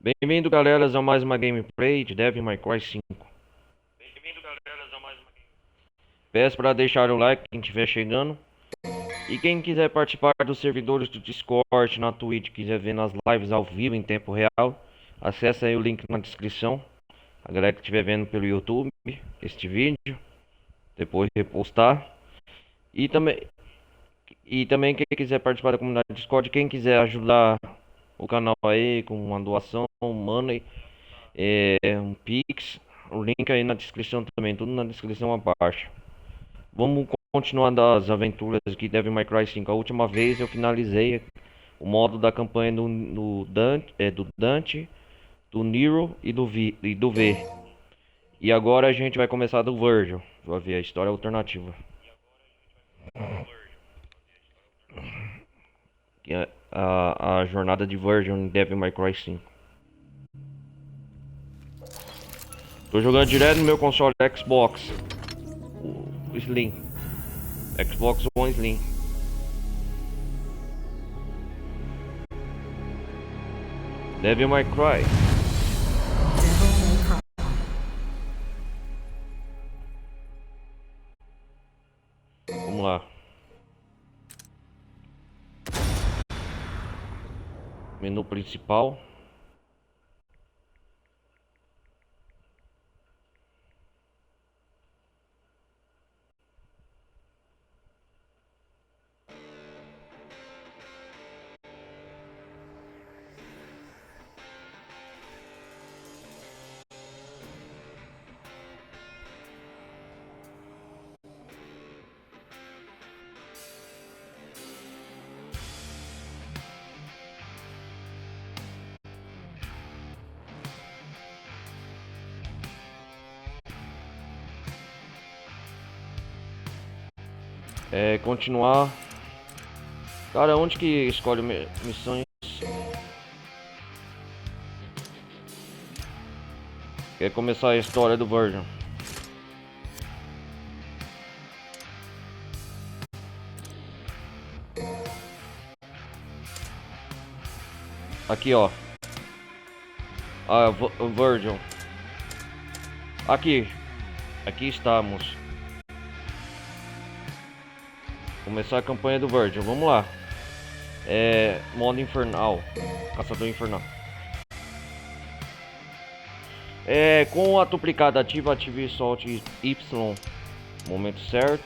Bem-vindo, galera, a mais uma gameplay de Devil May Cry 5. Peço para deixar o like quem estiver chegando. E quem quiser participar dos servidores do Discord, na Twitch, quiser ver nas lives ao vivo em tempo real, acessa aí o link na descrição. A galera que estiver vendo pelo YouTube este vídeo, depois repostar. E também quem quiser participar da comunidade Discord, quem quiser ajudar o canal aí com uma doação, um money, um Pix, o link aí na descrição também, tudo na descrição abaixo. Vamos continuar das aventuras aqui Devil May Cry 5. A última vez eu finalizei o modo da campanha do Dante, do Nero e do V. E agora a gente vai começar do Virgil. Vai ver a história alternativa. Que é a jornada de Virgil em Devil May Cry 5. Tô jogando direto no meu console Xbox, o Slim, Xbox One Slim. Devil May Cry. Vamos lá. Menu principal. Continuar. Cara, onde que escolhe missões? Quer começar a história do Virgil? Aqui, ó. O Virgil. Aqui estamos. Começar a campanha do Virgil, vamos lá. Modo infernal. Caçador infernal. Com a duplicada ativa, ative e solte Y no momento certo.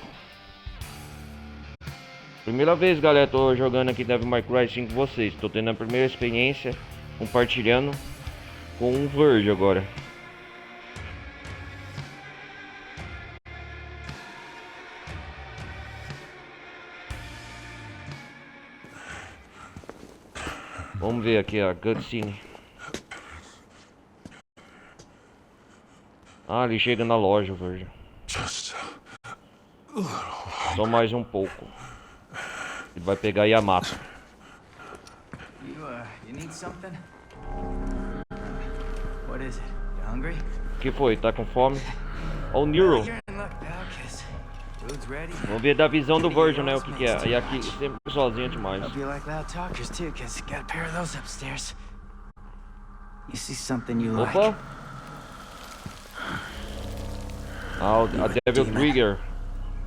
Primeira vez, galera, tô jogando aqui Devil May Cry 5 com vocês. Tô tendo a primeira experiência compartilhando com um Virgil agora. Vamos ver aqui a cutscene. Ele chega na loja, Virgil. Só mais um pouco. Ele vai pegar Yamato. You need something? What is it? You hungry? O que foi? Tá com fome? Ó, o Nero. You're in luck, pal, 'cause food's ready. Vamos ver da visão do Virgil, né? O que é. E aqui sempre sozinho demais. Hope you like loud talkers too, 'cause got a pair of those upstairs. You see something you like? Opa! A Devil Trigger.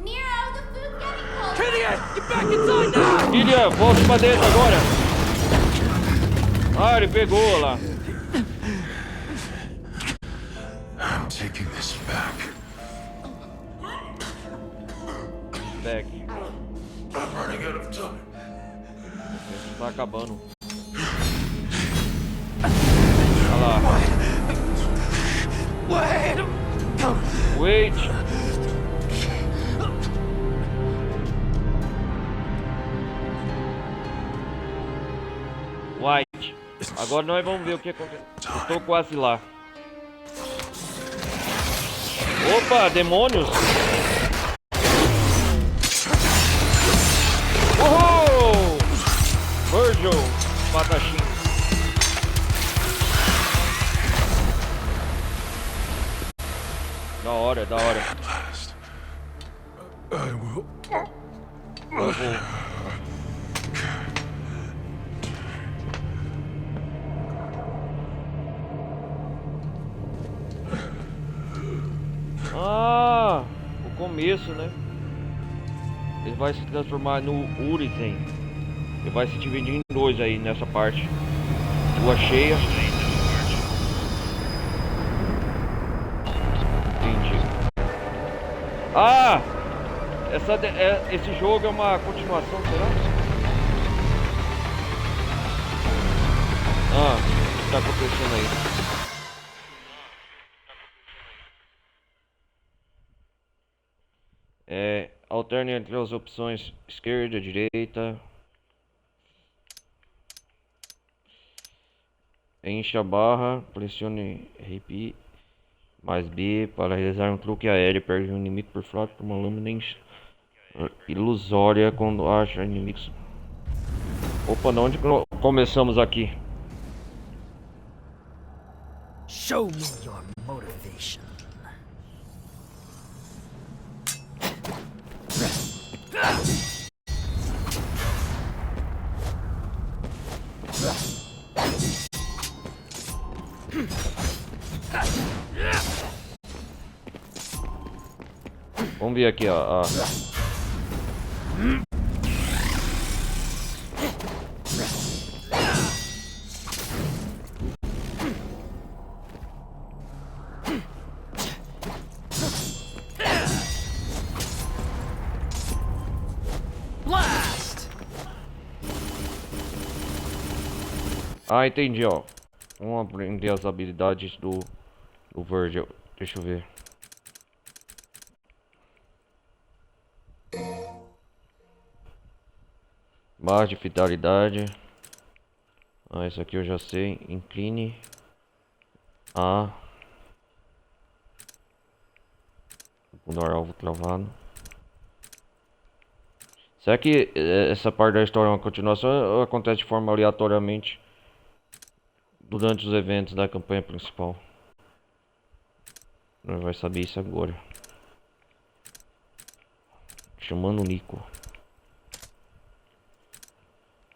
Nero, the food getting cold. Idiot! Get back inside now! Ilha, volte pra dentro agora! Ele pegou lá. I'm taking this back. Back. I'm running out of time. Tá acabando. Olha lá. Wait! White. Agora nós vamos ver o que acontece. Estou quase lá. Opa, demônios! Uhul! Virgil, Patachim. Da hora, da hora. At last. I will. Eu vou. Ah, o começo, né? Ele vai se transformar no Urizen. Ele vai se dividir em dois aí nessa parte. Lua cheia. Entendi. Ah! Esse jogo é uma continuação, será? Ah, o que tá acontecendo aí? Alterne entre as opções esquerda, direita. Encha a barra, pressione RP mais B para realizar um truque aéreo. Perde um inimigo por fraco por uma lâmina ilusória quando acha inimigos. Opa, de onde começamos aqui? Show me your motivation. Vamos ver aqui, ó. Blast! Ah, entendi, ó. Vamos aprender as habilidades do Virgil. Deixa eu ver. Barra de vitalidade. Ah, isso aqui eu já sei. Incline A. Mudar alvo travado. Será que essa parte da história é uma continuação ou acontece de forma aleatoriamente durante os eventos da campanha principal? Nós vai saber isso agora. Chamando o Nico.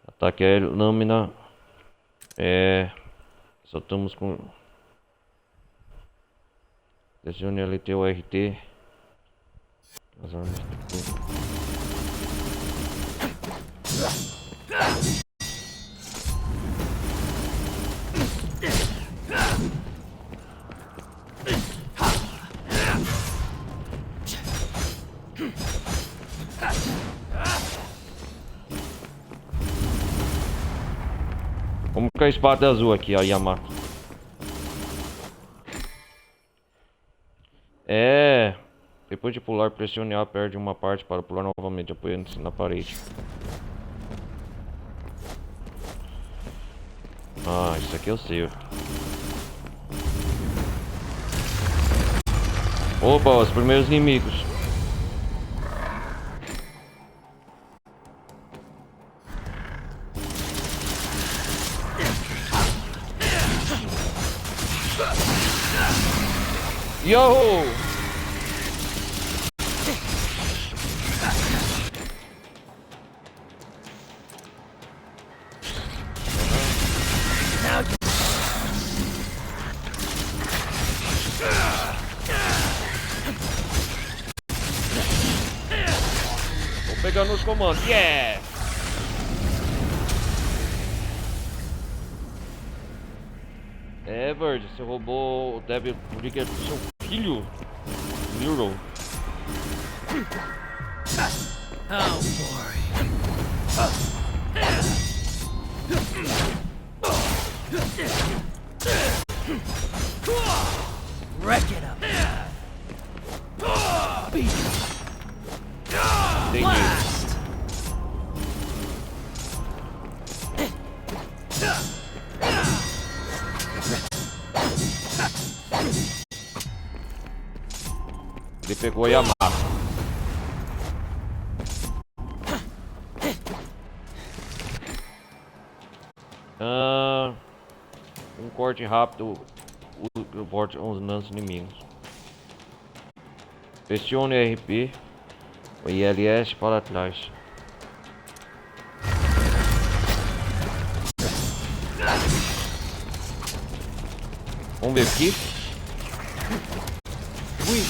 Ataque aéreo, lâmina. Soltamos com. Pressione LT ou RT. As armas. Vamos com a espada azul aqui, a Yamato. Depois de pular, pressione A, perde uma parte para pular novamente, apoiando-se na parede. Ah, isso aqui eu sei. Opa, os primeiros inimigos. Yo! Vou pegando os comandos. Yeah! Verde, você roubou o Devil Trigger do seu filho, Nero. Oh boy. Wreck it up. Entendi. Blast! Ele pegou a Yamato. Um corte rápido. O corte uns lances inimigos. Pressione RP. O ILS para trás. Vamos ver aqui. Ui.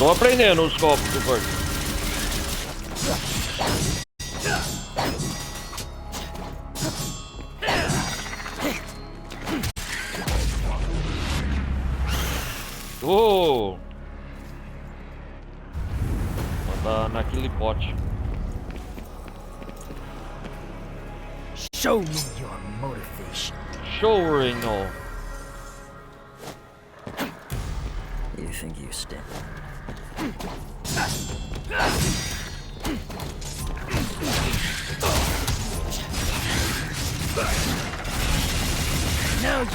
Tô aprendendo os golpes do Burt. Oh! Mandar naquele pote. Show me your motivation. Show, Reno. You think you stand? Now you.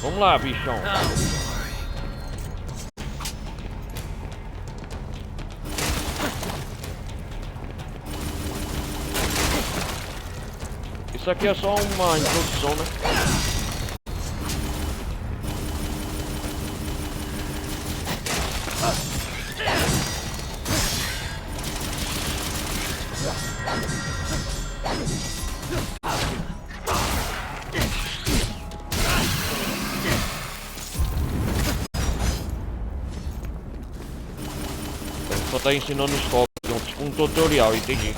Vamos lá, bichão. Isso aqui é só uma introdução, né? Só tá ensinando os golpes, tipo um tutorial, entendi.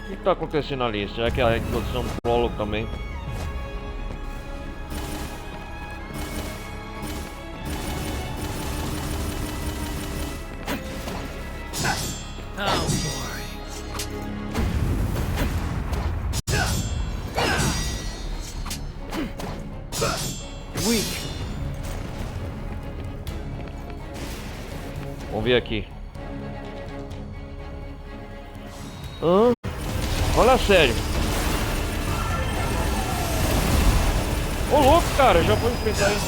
O que tá acontecendo ali? Será que é a introdução do prólogo também? Vamos ver aqui. Olha sério. Ô louco, cara, já vou enfrentar isso.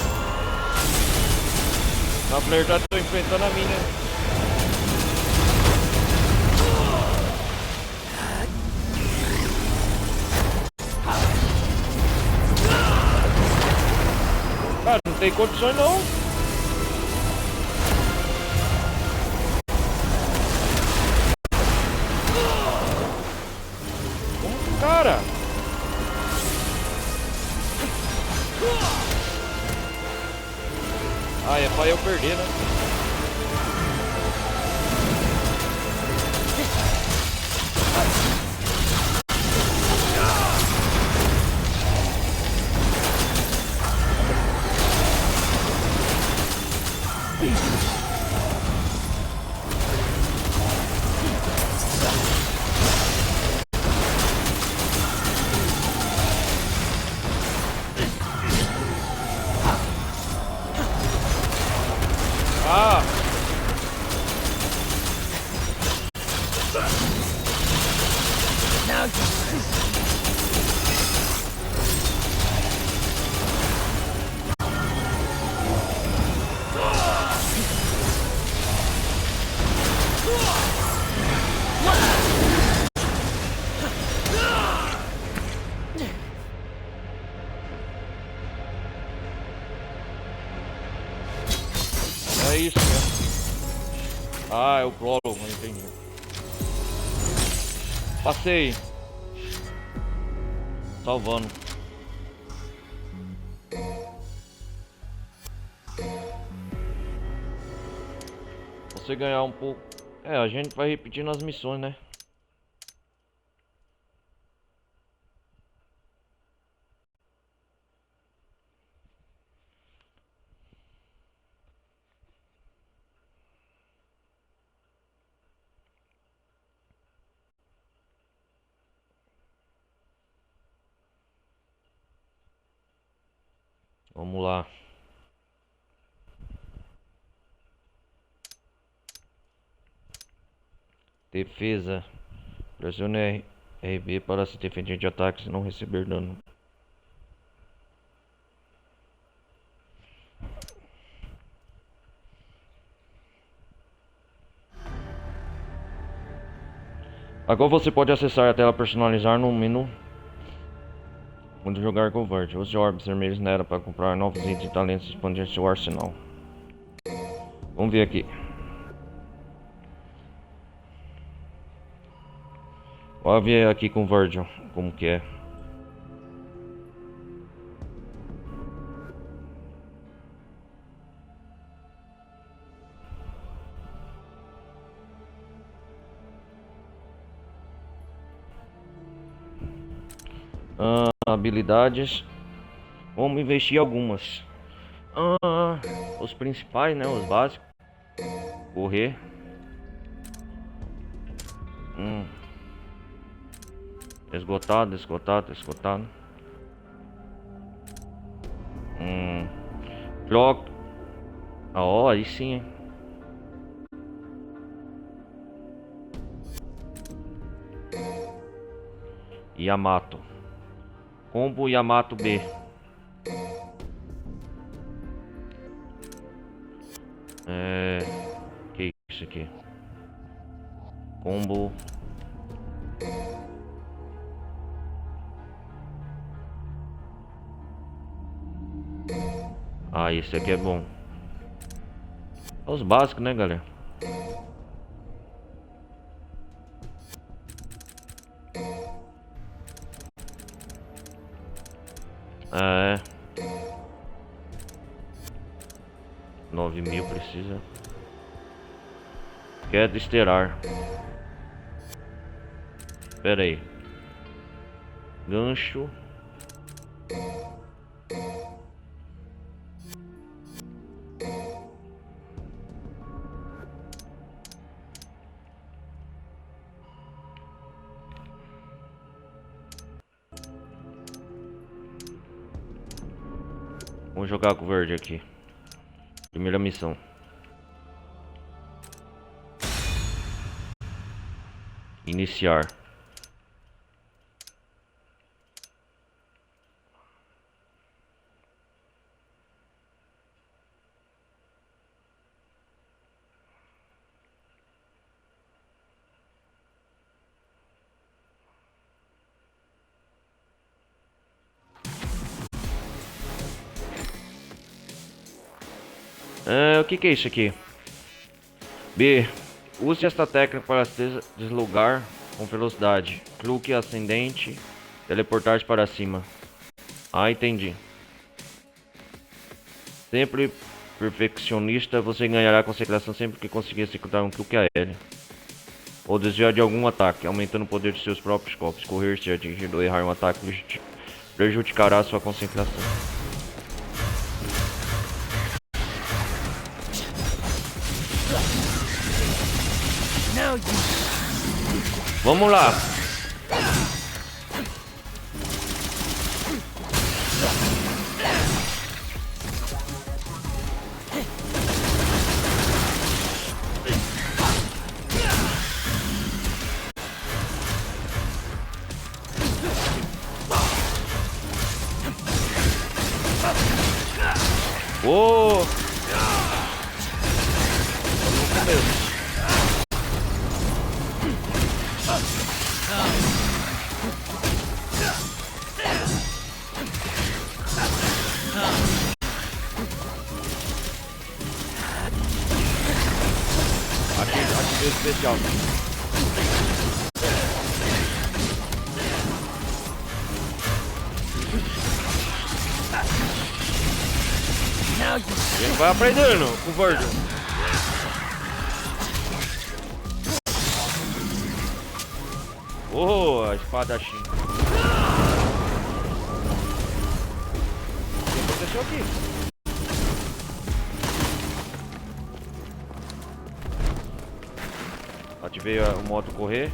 Na verdade tô enfrentando a mina. Cara, não tem condições não. Cara! Ah, é pra eu perder, né? Ah! Now you. É isso mesmo. Ah, é o prólogo, não entendi. Passei. Salvando. Você ganhar um pouco. É, a gente vai repetindo as missões, né? Vamos lá. Defesa. Pressione RB para se defender de ataques e não receber dano. Agora você pode acessar a tela personalizar no menu onde jogar com Verge. Use orbes vermelhos na era para comprar novos itens e talentos e expandir seu arsenal. Vamos ver aqui. Vamos ver aqui com Virgil como que é. Habilidades. Vamos investir algumas. Os principais, né? Os básicos. Correr. Esgotado, esgotado, esgotado. Troca. Ó, aí sim, hein? Yamato. Combo Yamato B. Que é isso aqui? Combo. Esse aqui é bom. É os básicos, né, galera? É. 9.000 precisa. Queda estelar. Pera aí. Gancho. Vamos jogar com o verde aqui. Primeira missão. Iniciar. O que é isso aqui? B. Use esta técnica para deslogar com velocidade. Clique ascendente. Teleportar-se para cima. Entendi. Sempre perfeccionista, você ganhará concentração sempre que conseguir executar um clique aéreo. Ou desviar de algum ataque, aumentando o poder de seus próprios golpes. Correr se atingir ou errar um ataque prejudicará sua concentração. Vamos lá. Oh! Ativei especial. Ele vai aprendendo com o Virgil. Oh, a espadachim. O que aconteceu aqui? Ativei o modo correr.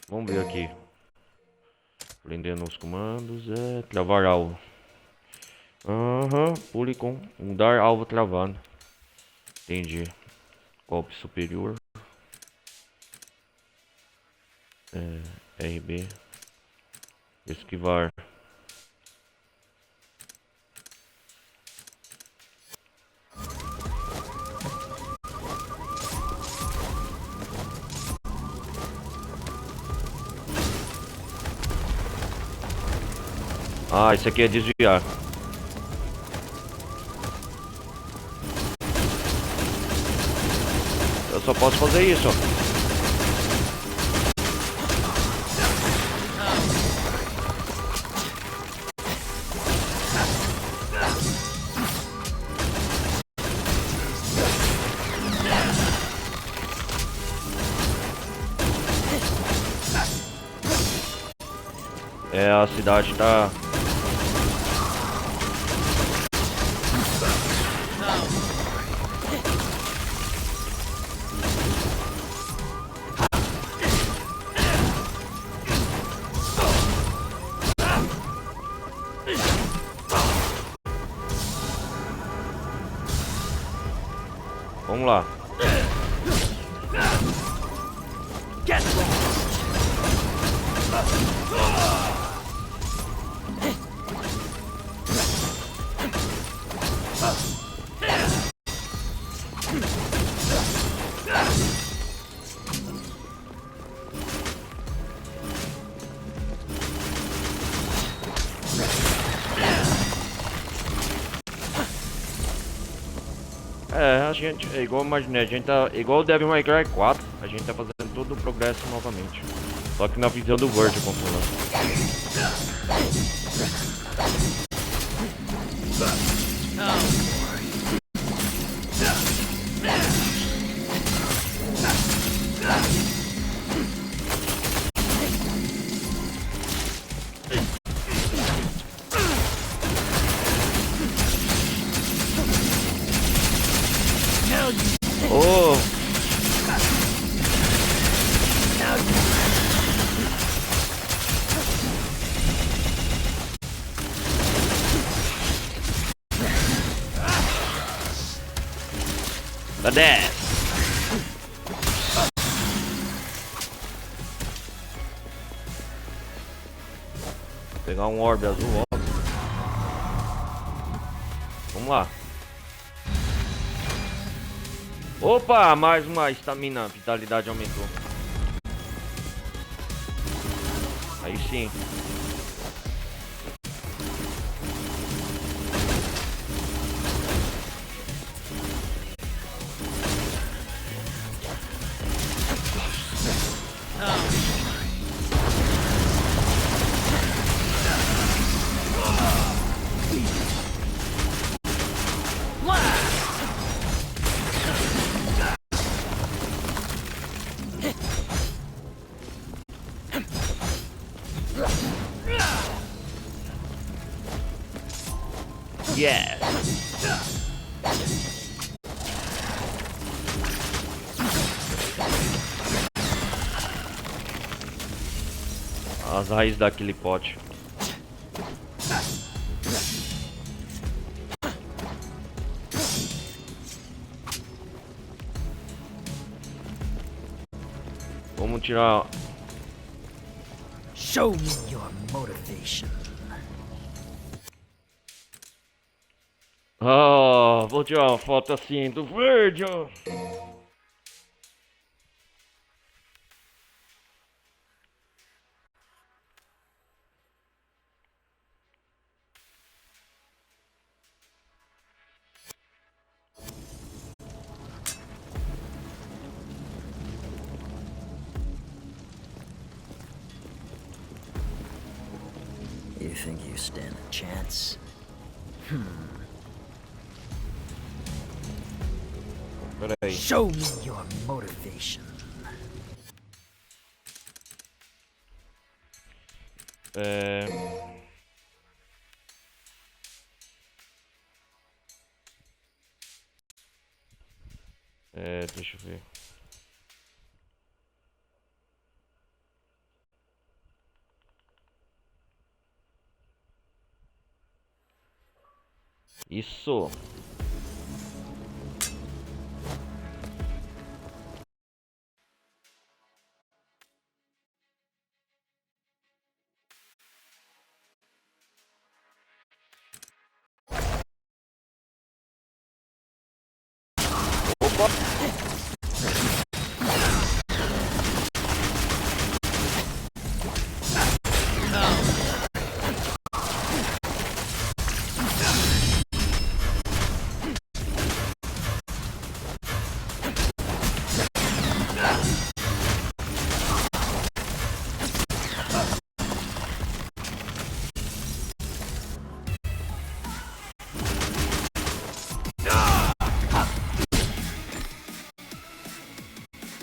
Vamos ver aqui. Prendendo os comandos. Travar alvo. Pule com mudar alvo travado. Entendi. Golpe superior. RB. Esquivar. Ah, isso aqui é desviar. Eu só posso fazer isso, ó. É, a cidade tá... Vamos lá. É, a gente, é igual eu imaginei, a gente tá igual o Devil May Cry 4, a gente tá fazendo todo o progresso novamente. Só que na visão do Word controlando. Oh! Da 10. Pegar um orbe azul, ó. Vamos lá. Opa, mais uma estamina, vitalidade aumentou. Aí sim. Yes. As raízes daquele pote. Vamos tirar. Show me your motivation. Ah, vou tirar uma foto assim do verde, ó. You think you stand a chance? Peraí. Show me your motivation. Deixa eu ver. Isso.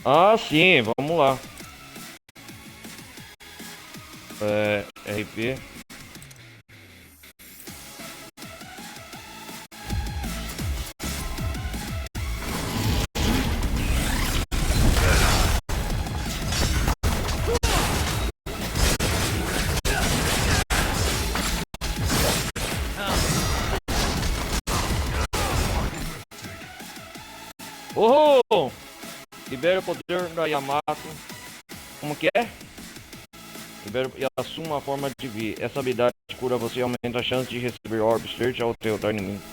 Ah, sim, vamos lá. RP. Oh! Libera o poder da Yamato. Como que é? Libera e assuma a forma de Vi. Essa habilidade cura você e aumenta a chance de receber orbes verdes ao derrotar inimigo.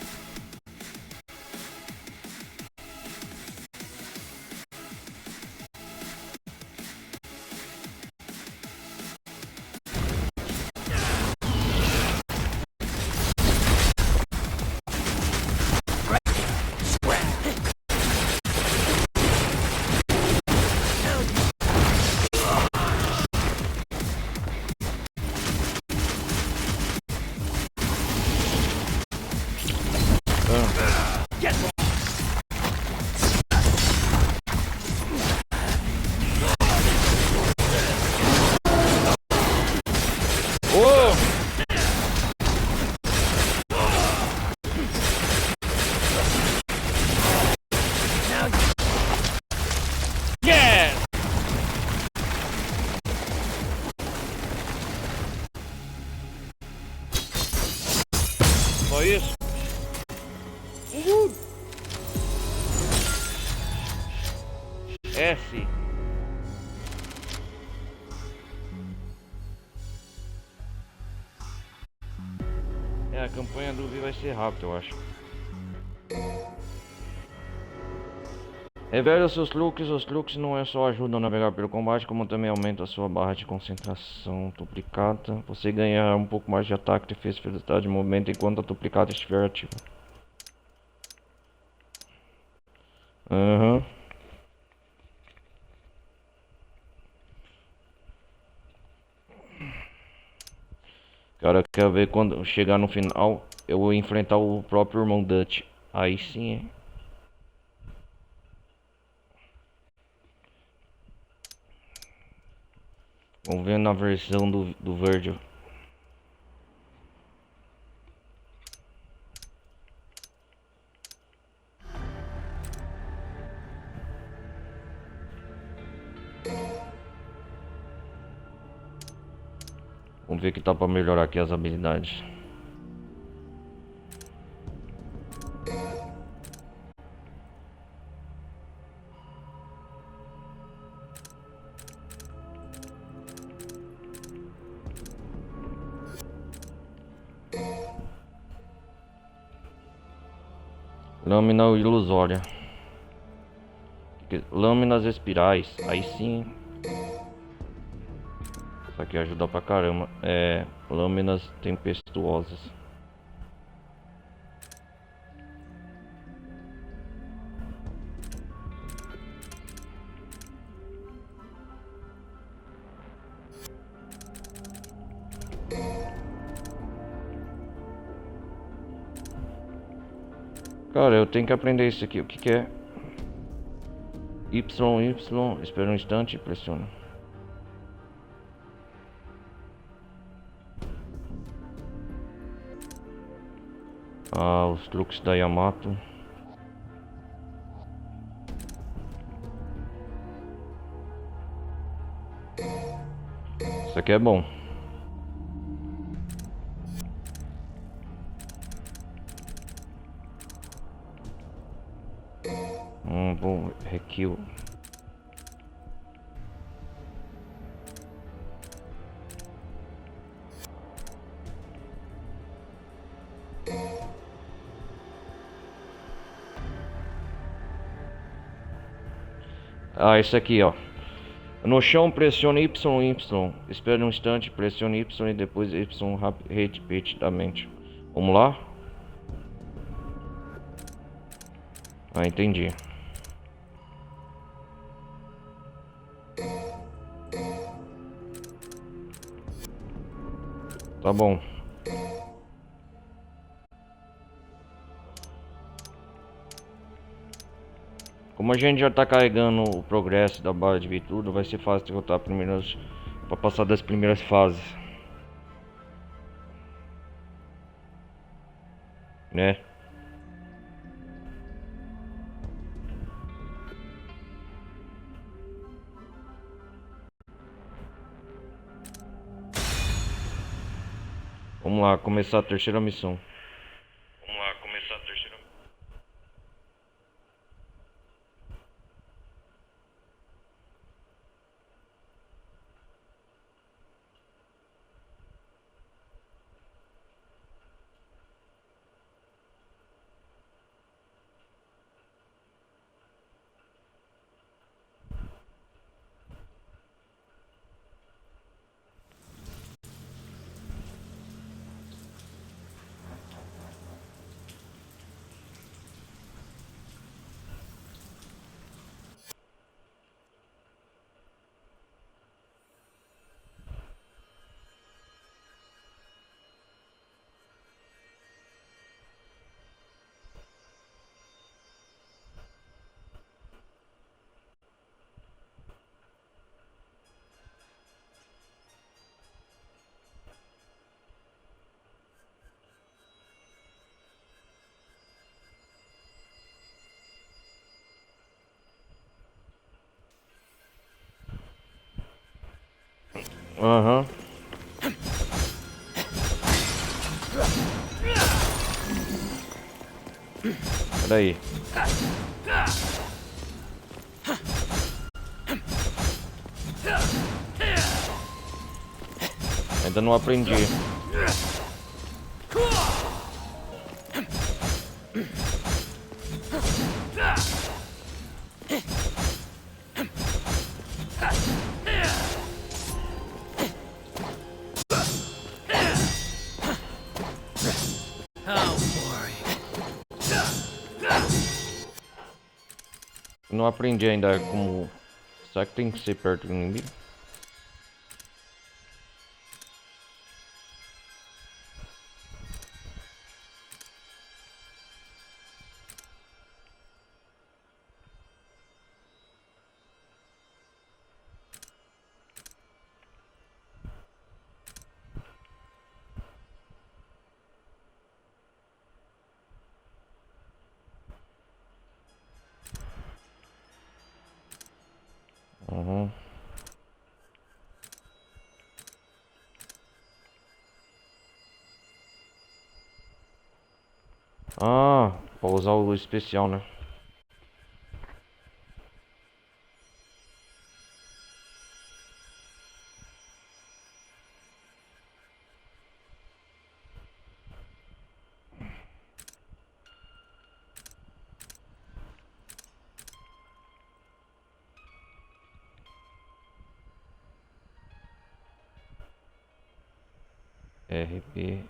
Oh! Yes! Só isso? S. A campanha do Vi vai ser rápida, eu acho. Revela seus truques. Os truques não é só ajudam a navegar pelo combate, como também aumenta a sua barra de concentração duplicata. Você ganha um pouco mais de ataque, defesa e velocidade de movimento enquanto a duplicata estiver ativa. Aham. Cara, quero ver quando chegar no final eu vou enfrentar o próprio irmão Dutch. Aí sim, hein? Vamos ver na versão do Virgil. Vamos ver que tá pra melhorar aqui as habilidades. Lâmina ilusória. Lâminas espirais. Aí sim. Isso aqui ajuda pra caramba. Lâminas tempestuosas. Cara, eu tenho que aprender isso aqui. O que que é? Y. Espera um instante e pressiona. Ah, os truques da Yamato. Isso aqui é bom. Bom, rekill. Ah, esse aqui, ó. No chão, pressione Y. Espere um instante, pressione Y e depois Y repetidamente. Vamos lá? Ah, entendi. Tá bom. Como a gente já tá carregando o progresso da bala de virtude, vai ser fácil derrotar primeiras para passar das primeiras fases, né? Vamos lá, começar a terceira missão. Aham. Peraí. Ainda não aprendi. Não aprendi ainda como... Será que tem que ser perto do inimigo? Uhum. Ah, vou usar o especial, né? RP.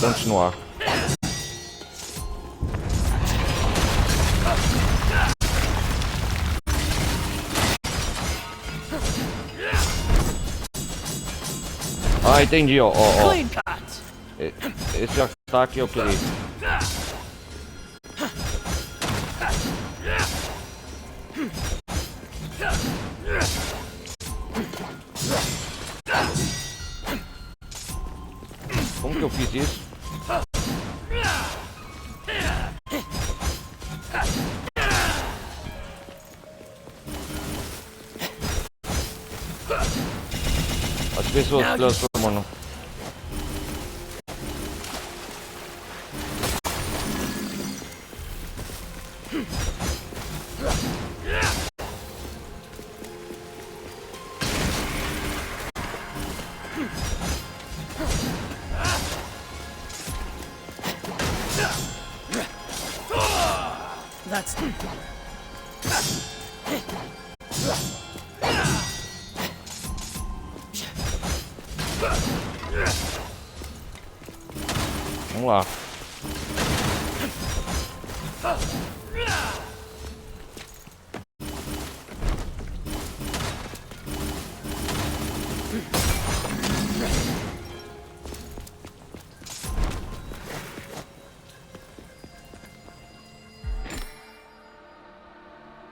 Vou continuar. Ah, entendi, ó. Esse ataque eu queria. Como que eu fiz isso? As pessoas se transformando. That's Vamos lá.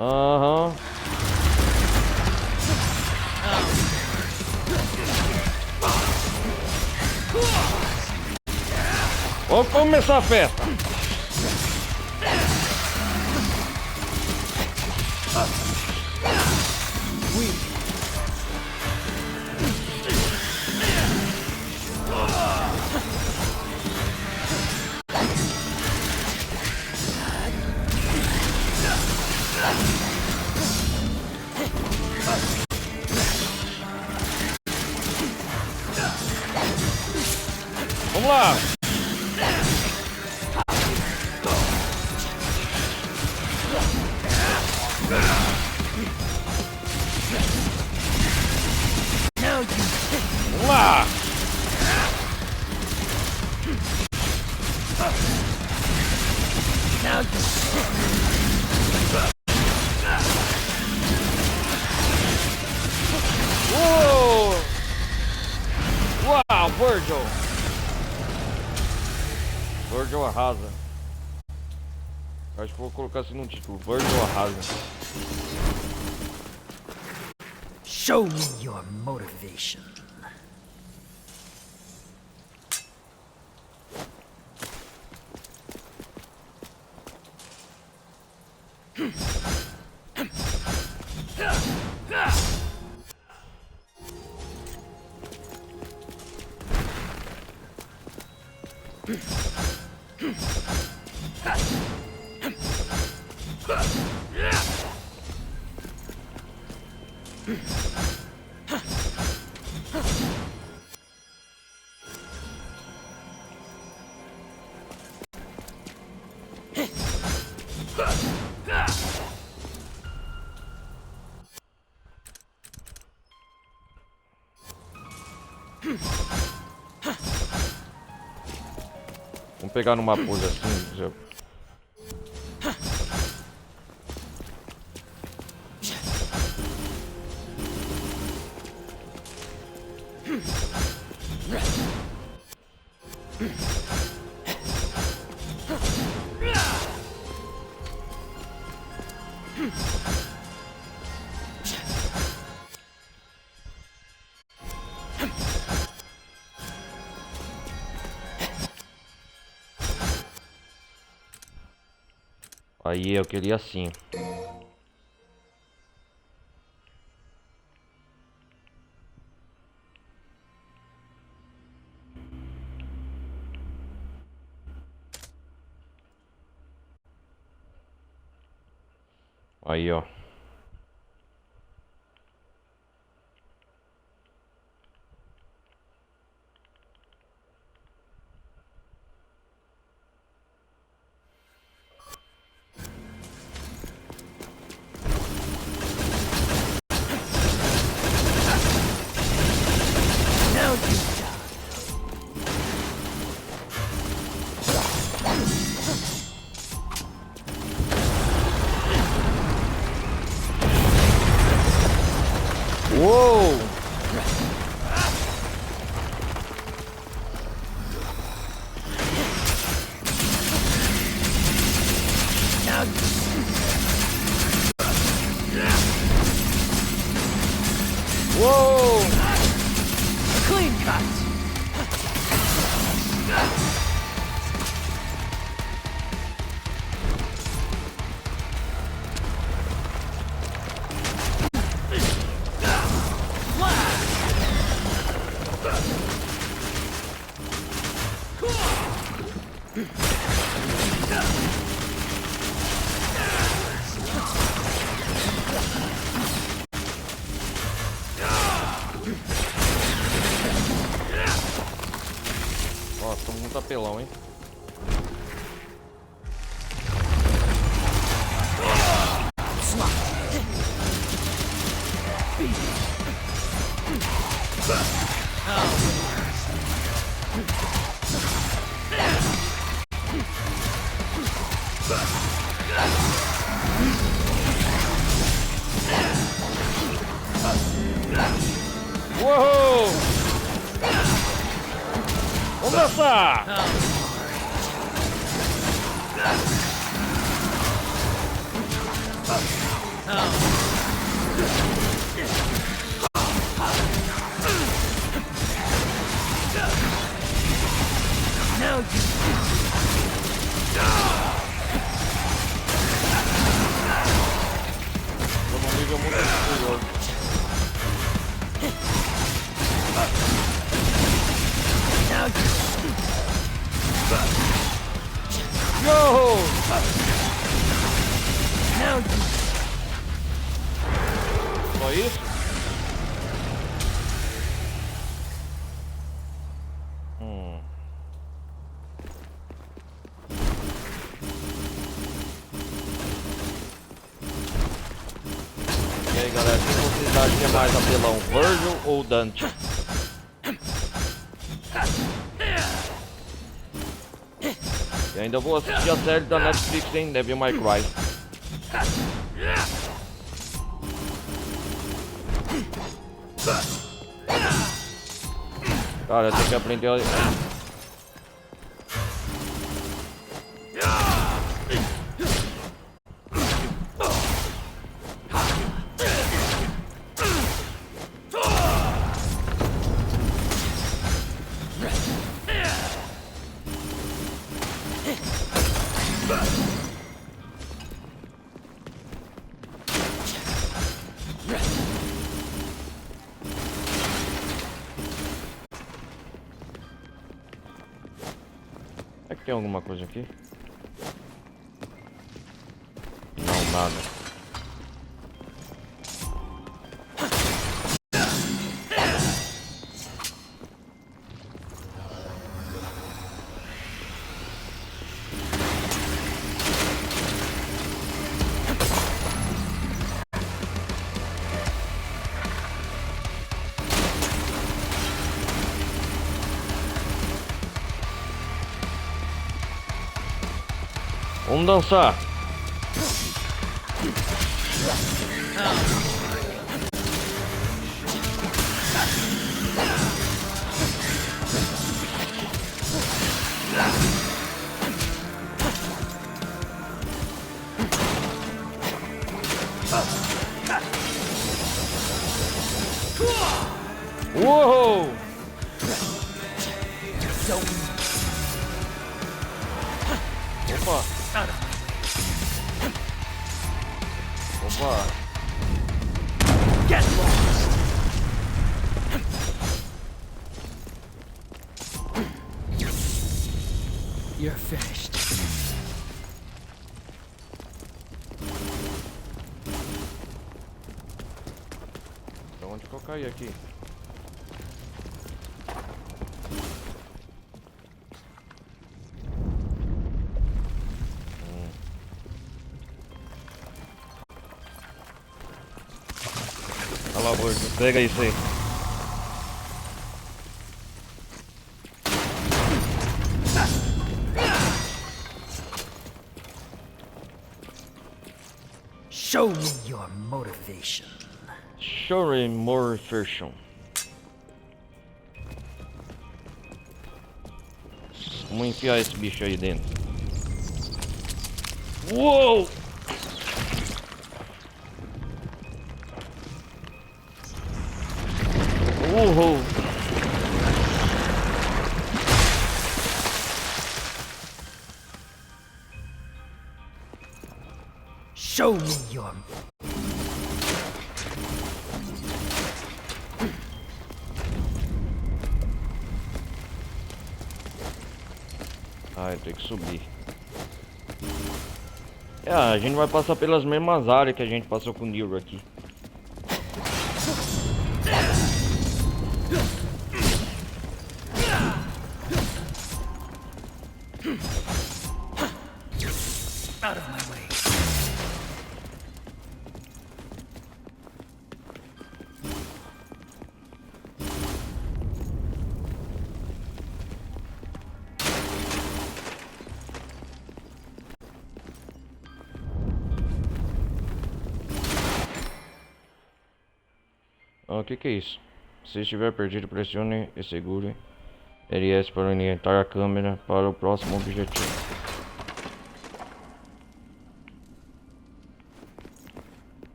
Aham. Vamos começar a festa. Vamos lá. Vamos lá. Uou! Uau, Virgil! Virgil arrasa. Acho que vou colocar assim no título. Virgil arrasa. show me your motivation. Vamos pegar numa pose assim, já. Aí eu queria assim. Aí, ó. Ó, tô muito apelão, hein? Uou! Vamos dançar! Tô num nível muito superior. Yo! Só isso? E aí, galera, quem vocês acham que é mais apelão, Virgil ou Dante? E ainda vou assistir a série da Netflix, hein? Devil May Cry. Cara, eu tenho que aprender a... É que tem alguma coisa aqui? Não, nada. Vamos dançar. Uou! Opa! Opa! Get lost! You're finished. Então onde que eu caí aqui? Olha lá, Bordo, pega isso aí. Show me your motivation. Show me more version. Vamos enfiar esse bicho aí dentro. Uou! Uhul! Show me your... Ah, tem que subir. É, a gente vai passar pelas mesmas áreas que a gente passou com o Nero aqui. Out of my way. Ah, o que é isso? Se estiver perdido, pressione e segure LS para orientar a câmera para o próximo objetivo.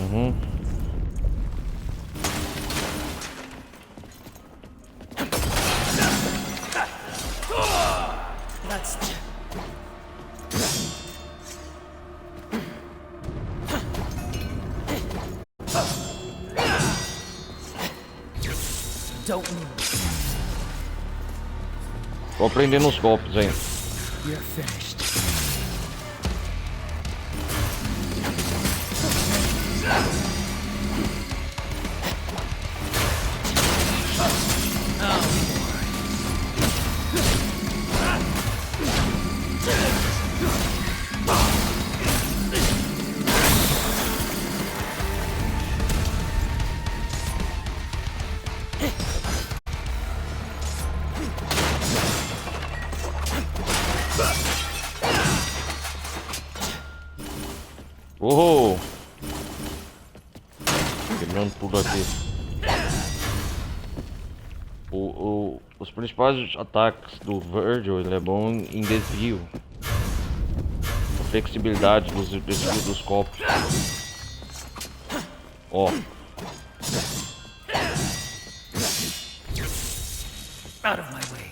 Uhum. That's... Don't move. Tô aprendendo os golpes ainda. You're finished. Oh! Quebrando tudo aqui. Os principais ataques do Virgil, ele é bom em desvio. A flexibilidade dos desvios dos golpes. Ó. Out of my way.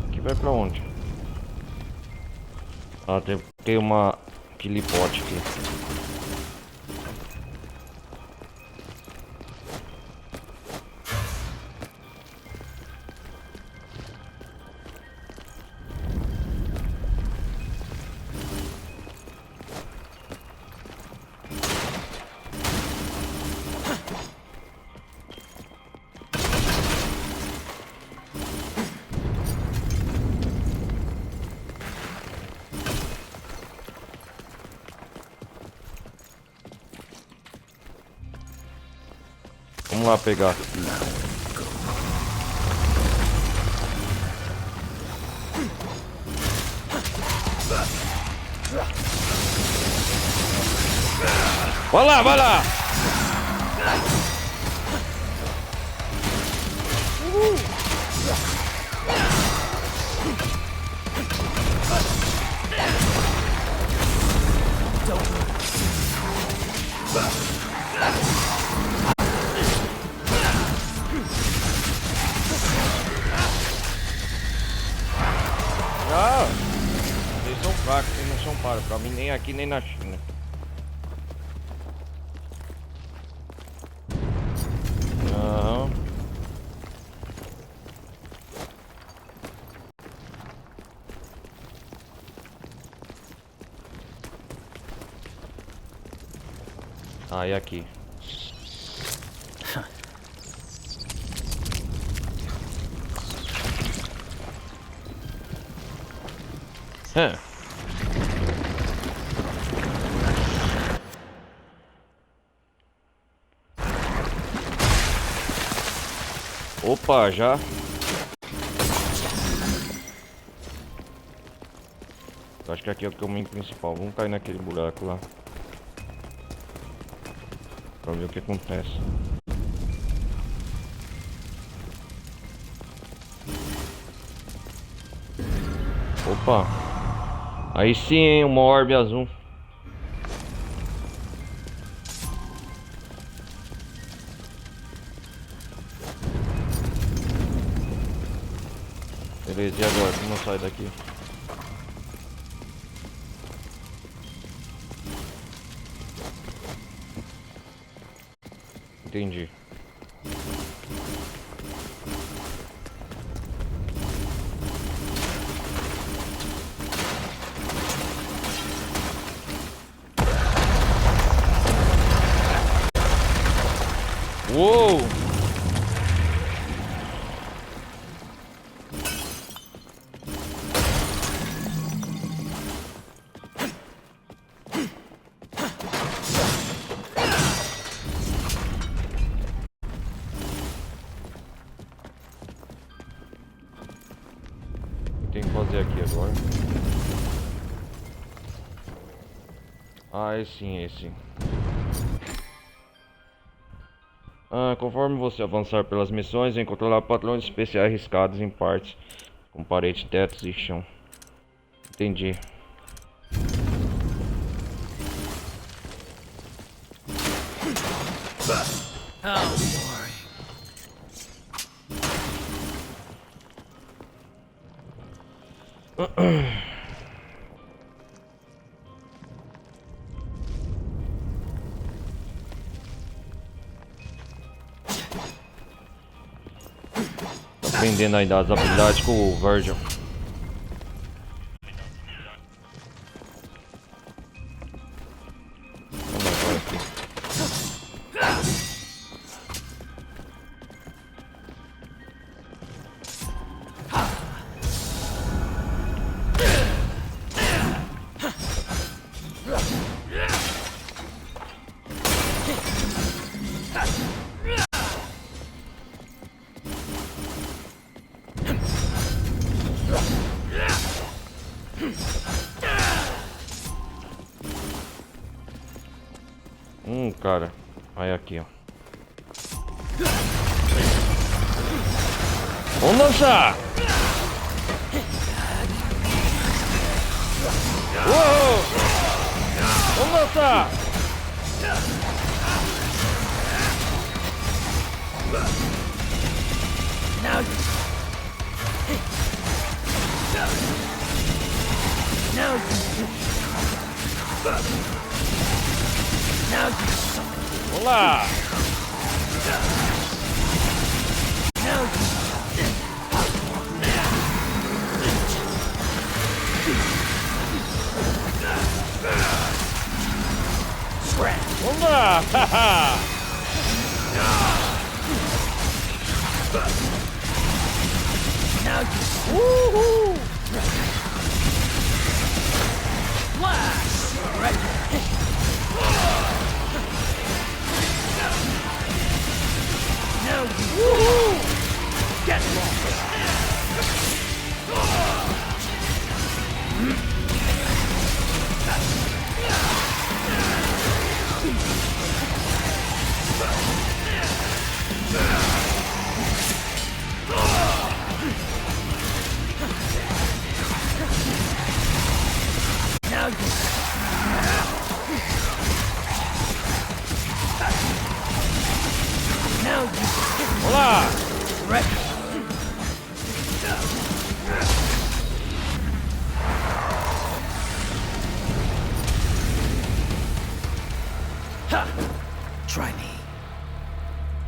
Aqui vai pra onde? Ah, tem aquele pote aqui. Vamos lá pegar. Vai lá, vai lá! Ah, vocês são fracos, vocês não são para. Pra mim nem aqui nem na China. Aham. Ah, e aqui? Hã? Opa, já? Acho que aqui é o caminho principal. Vamos cair naquele buraco lá pra ver o que acontece. Opa! Aí sim, hein, uma orbe azul. Beleza, e agora? Como eu saio daqui? Entendi. Uou! O que tem que fazer aqui agora? Ah, esse. Conforme você avançar pelas missões, encontrará padrões especiais riscados em partes, com paredes, tetos e chão. Entendi. Aprendendo ainda as habilidades com o Virgil. Vamos agora aqui. Cara. Aí aqui, ó. Vamos dançar! Uou! Vamos dançar! Vamos lá! Vamos lá! Haha! Uhul! Uhul! Get Olá! Try me.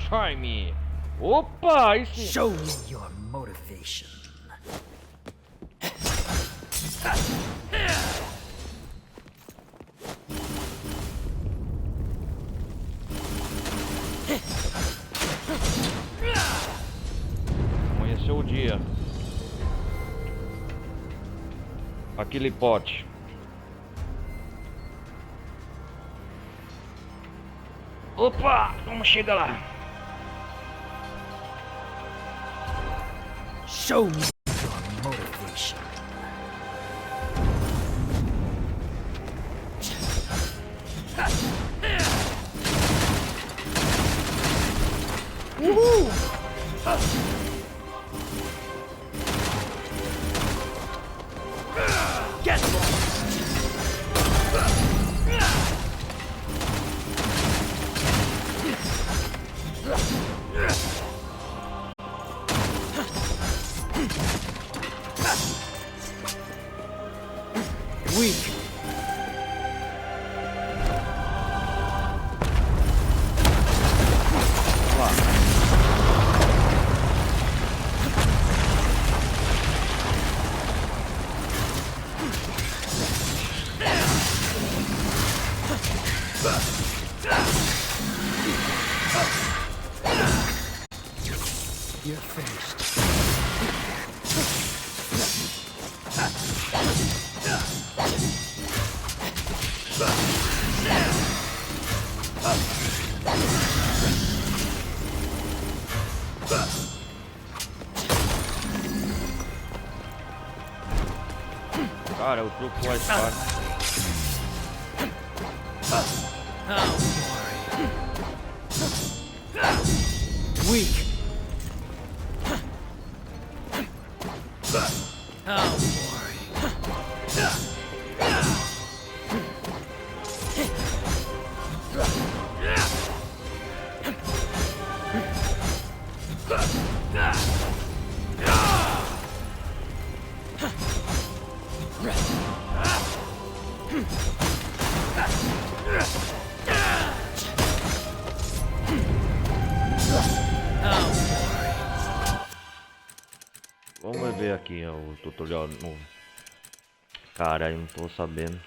Try me! Opa! Aí sim! Show me your motivation. Amanheceu o dia. Aquele pote. Opa! Vamos chegar lá. Show me your motivation. Uhul! Get lost. You're finished. Cara, eu truco a espada. Weak. Vamos ver aqui ó, o tutorial novo. Caralho, não tô sabendo.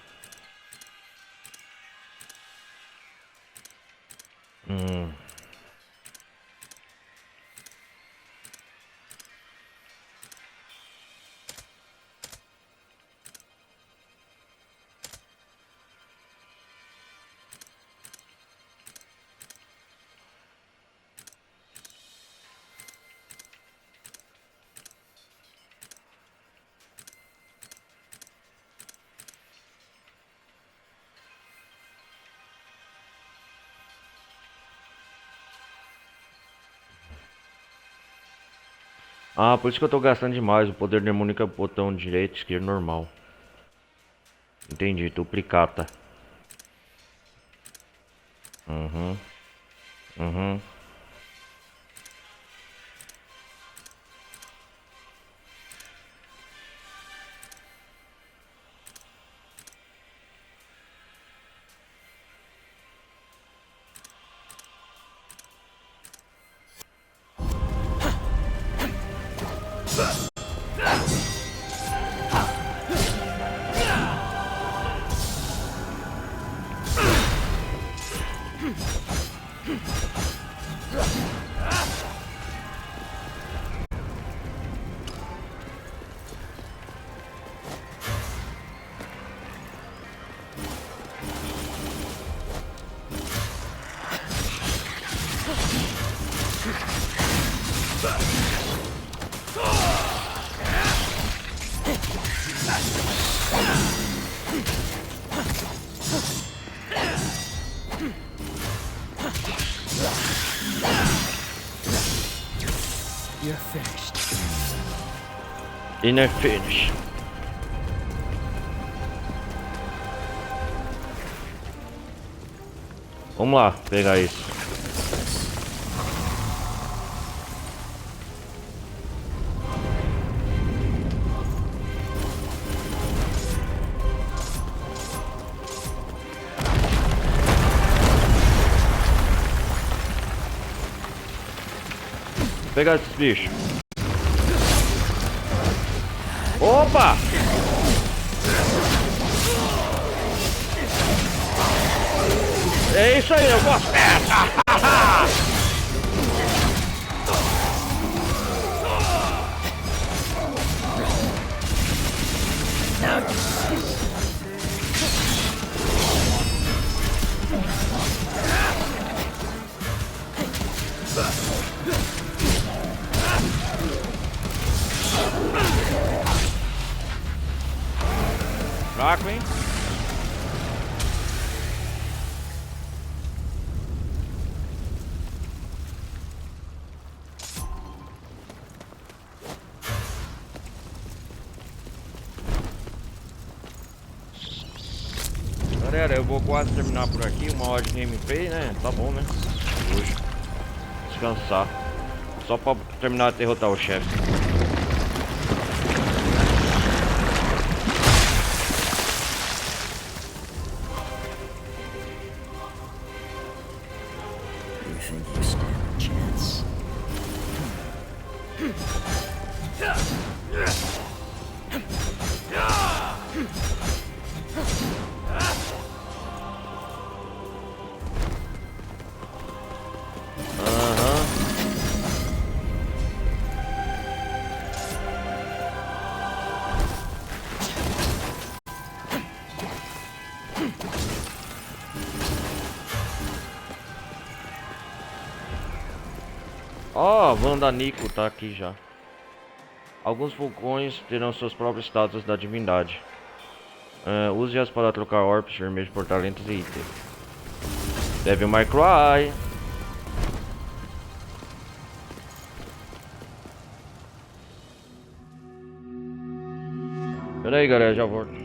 Ah, por isso que eu tô gastando demais. O poder demônico é botão direito, esquerdo, normal. Entendi, duplicata. Uhum. Uhum. You're finished. Inner finish. Vamos lá, pegar isso. Vou pegar esses bichos. Opa! É isso aí, eu gosto dessa! Fraco, hein? Galera, eu vou quase terminar por aqui, 1 hora de gameplay, né? Tá bom, né? Hoje. Descansar. Só pra terminar de derrotar o chefe. You think you stand a chance? Ó, Wanda Nico tá aqui já. Alguns vulcões terão suas próprias estátuas da divindade. Use-as para trocar orbes vermelhos por talentos e itens. Devil May Cry. Pera aí, galera, já volto.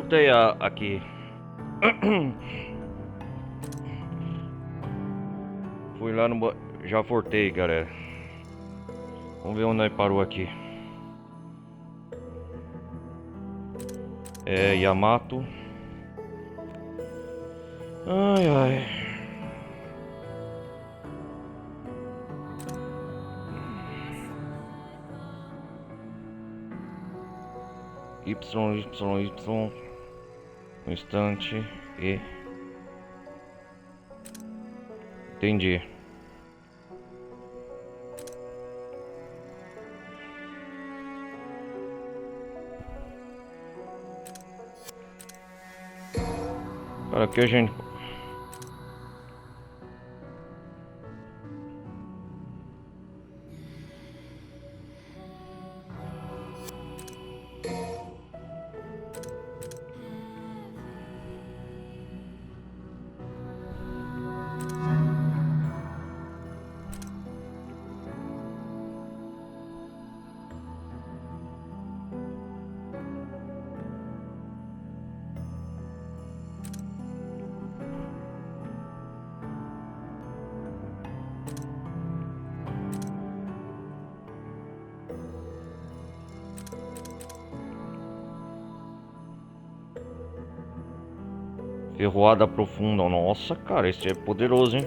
voltei aqui. Fui lá no... Já voltei, galera. Vamos ver onde nós parou aqui. É, Yamato. Ai, ai. Y. Um instante. E... Entendi. Cara, aqui a gente... Ferroada profunda. Nossa, cara, esse é poderoso, hein?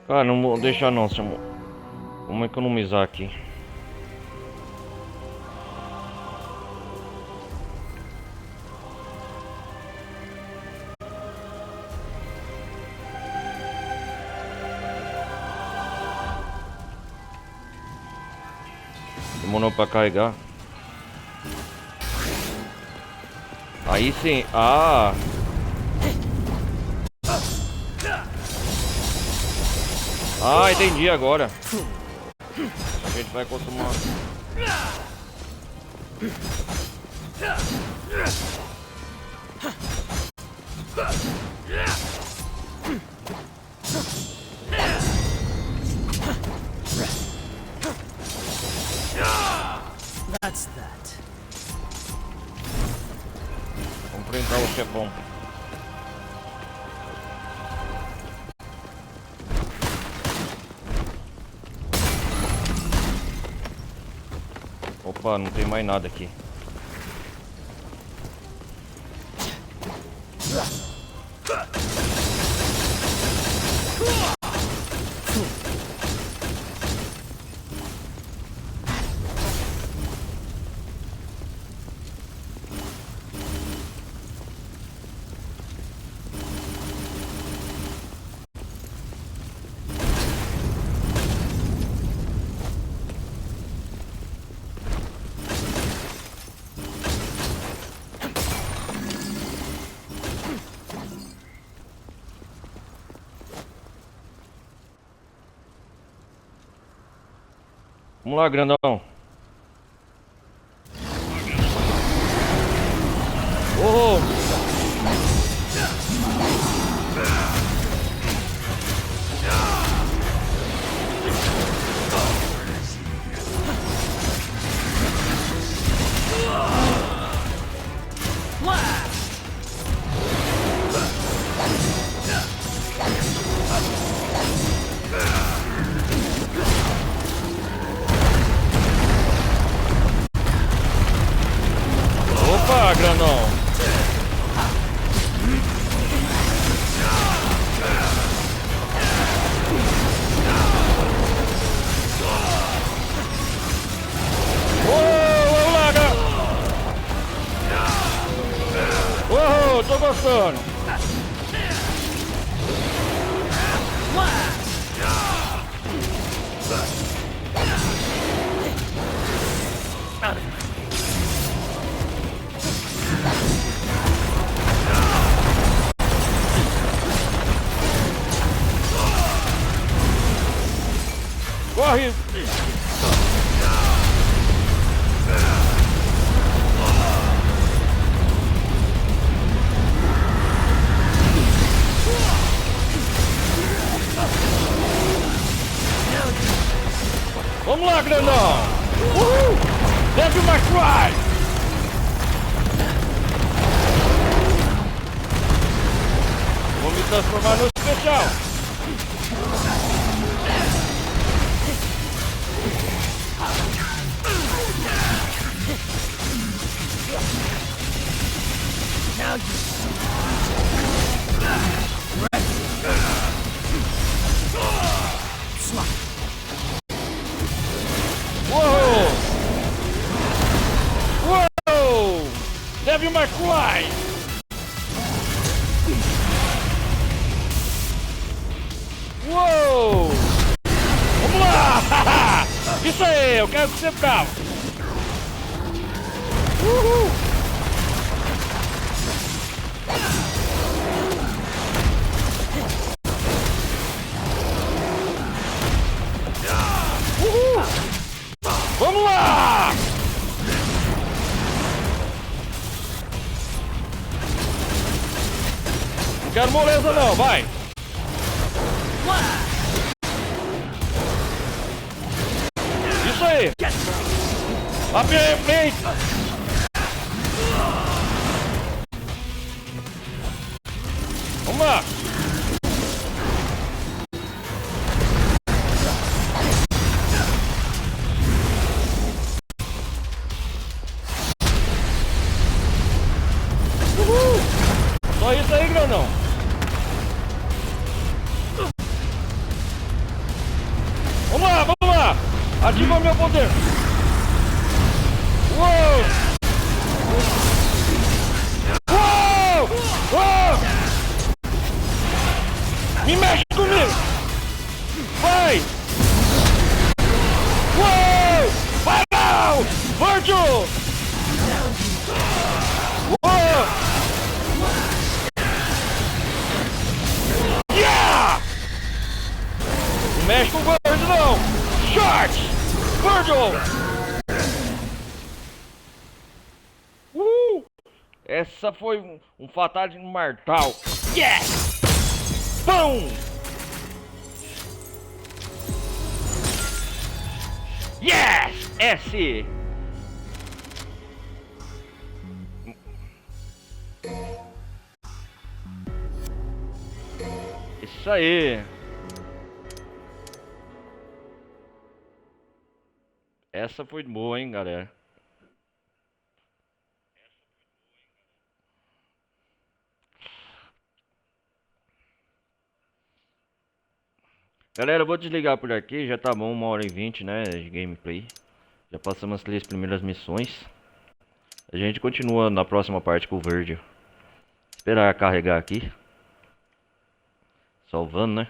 Cara, não vou deixar não, chamo. Vamos economizar aqui. Demorou pra carregar. Aí sim. Ah! Ah, entendi agora. A gente vai acostumar. That's that. Vamos enfrentar o chefão. Opa, não tem mais nada aqui. Vamos lá, grandão. Oh! Corre! Vamos lá, grandão! Uhul! Devil May Cry! Vou me transformar no especial! Uou! Uou! Devil May Cry! Uou! Vamos lá! Isso aí, eu quero que você bravo! Uhul! Uhul! Vamos lá! Não quero moleza não, vai! Isso aí! Abre aí, frente! Vamos lá! Uhul! Só isso aí, grandão! Vamos lá, vamos lá! Ativa meu poder! Uou! Uou! Uou! Me mexe comigo! Vai! Uou! Vai não! Virgil! Uou! Yeah! Não mexe com o gordo não! Short! Virgil! Essa foi um fatality mortal. Yes! Pão! Yes! S! Isso aí! Essa foi boa, hein, galera? Galera, eu vou desligar por aqui, já tá bom, 1h20, né, de gameplay. Já passamos as 3 primeiras missões. A gente continua na próxima parte com o Virgil. Esperar carregar aqui. Salvando, né?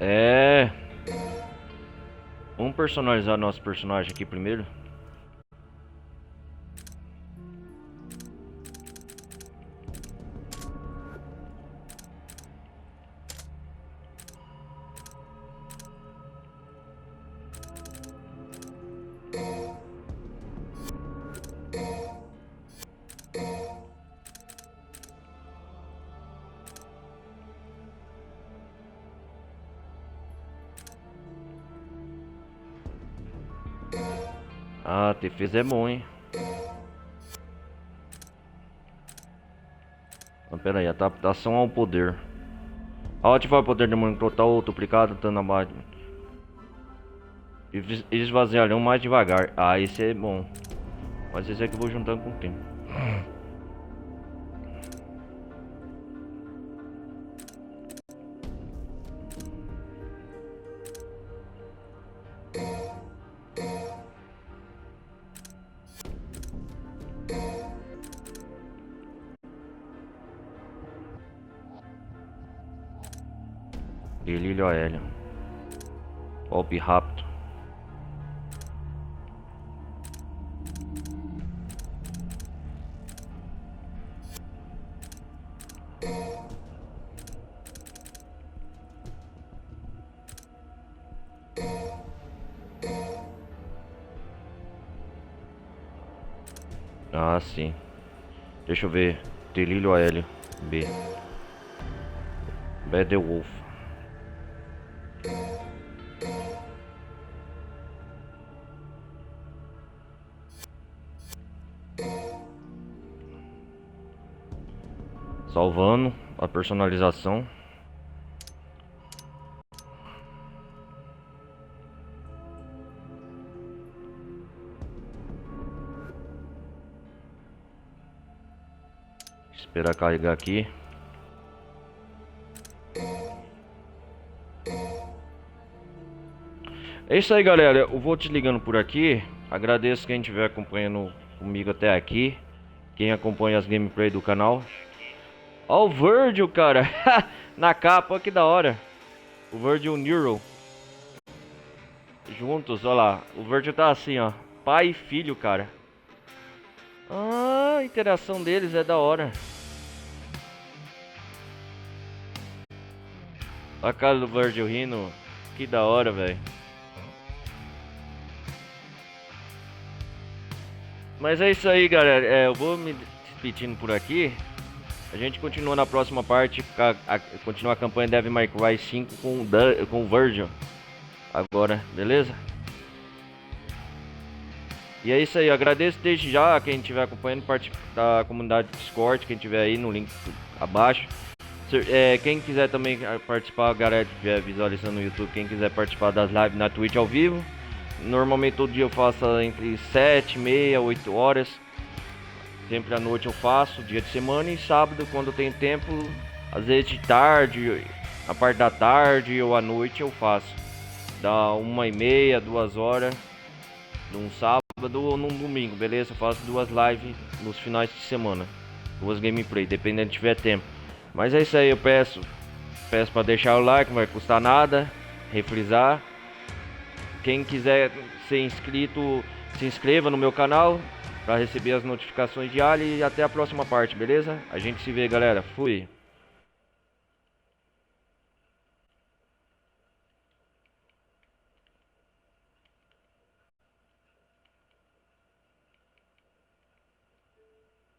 É... Vamos personalizar nosso personagem aqui primeiro. Ah, defesa é bom, hein? Ah, pera aí, adaptação ao poder. Ao ativar o poder de demônio total ou duplicado, dano abaixo. Esvaziarão mais devagar. Ah, esse é bom. Mas esse aqui eu vou juntando com o tempo. Delírio aéreo. Golpe rápido. Ah, sim. Deixa eu ver. Delírio aéreo. B. Bad Wolf. Salvando a personalização. Esperar carregar aqui. É isso aí, galera. Eu vou desligando por aqui. Agradeço quem estiver acompanhando comigo até aqui. Quem acompanha as gameplay do canal. Ó o Virgil, cara. Na capa, que da hora. O Virgil Nero. Juntos, ó lá. O Virgil tá assim, ó. Pai e filho, cara. Ah, a interação deles é da hora. A cara do Virgil rindo. Que da hora, velho. Mas é isso aí, galera. Eu vou me despedindo por aqui. A gente continua na próxima parte. Continua a campanha Devil May Cry 5 com o Virgil. Agora, beleza? E é isso aí. Eu agradeço desde já a quem estiver acompanhando. Parte da comunidade Discord. Quem estiver aí no link abaixo. Quem quiser também participar, galera que estiver visualizando no YouTube. Quem quiser participar das lives na Twitch ao vivo. Normalmente todo dia eu faço entre 7, meia, 8 horas. Sempre à noite eu faço, dia de semana, e sábado quando eu tenho tempo, às vezes de tarde, a parte da tarde ou à noite eu faço. Dá 1h30, 2 horas, num sábado ou num domingo, beleza? Eu faço 2 lives nos finais de semana, 2 gameplay, dependendo se tiver tempo. Mas é isso aí, eu peço para deixar o like, não vai custar nada, refrisar. Quem quiser ser inscrito, se inscreva no meu canal para receber as notificações diárias e até a próxima parte, beleza? A gente se vê, galera. Fui!